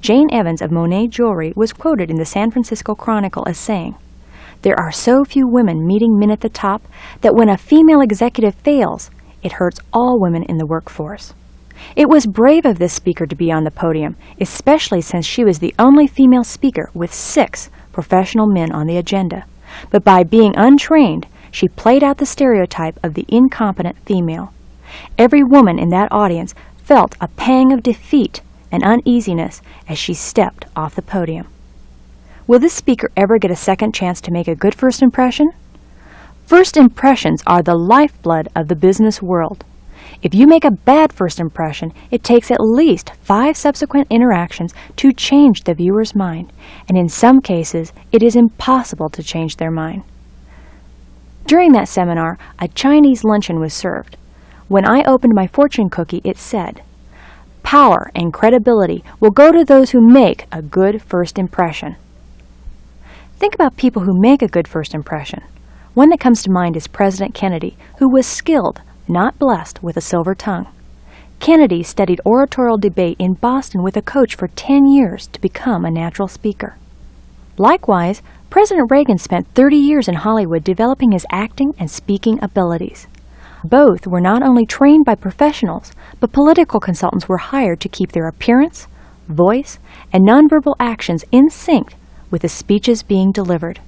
Jane Evans of Monet Jewelry was quoted in the San Francisco Chronicle as saying, "There are so few women meeting men at the top that when a female executive fails, it hurts all women in the workforce." It was brave of this speaker to be on the podium, especially since she was the only female speaker with 6 professional men on the agenda. But by being untrained, she played out the stereotype of the incompetent female. Every woman in that audience felt a pang of defeat and uneasiness as she stepped off the podium. Will this speaker ever get a second chance to make a good first impression? First impressions are the lifeblood of the business world. If you make a bad first impression, it takes at least 5 subsequent interactions to change the viewer's mind, and in some cases, it is impossible to change their mind. During that seminar, a Chinese luncheon was served. When I opened my fortune cookie, it said, "Power and credibility will go to those who make a good first impression." Think about people who make a good first impression. One that comes to mind is President Kennedy, who was skilled, not blessed with a silver tongue. Kennedy studied oratorial debate in Boston with a coach for 10 years to become a natural speaker. Likewise, President Reagan spent 30 years in Hollywood developing his acting and speaking abilities. Both were not only trained by professionals, but political consultants were hired to keep their appearance, voice, and nonverbal actions in sync with the speeches being delivered.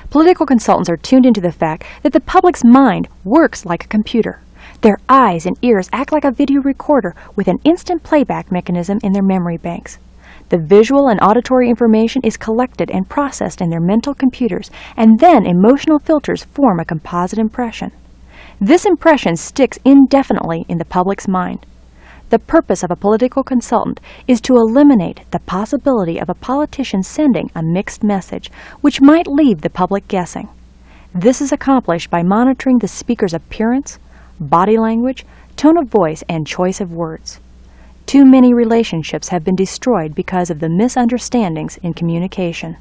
Political consultants are tuned into the fact that the public's mind works like a computer. Their eyes and ears act like a video recorder with an instant playback mechanism in their memory banks. The visual and auditory information is collected and processed in their mental computers, and then emotional filters form a composite impression. This impression sticks indefinitely in the public's mind. The purpose of a political consultant is to eliminate the possibility of a politician sending a mixed message, which might leave the public guessing. This is accomplished by monitoring the speaker's appearance, body language, tone of voice, and choice of words. Too many relationships have been destroyed because of the misunderstandings in communication.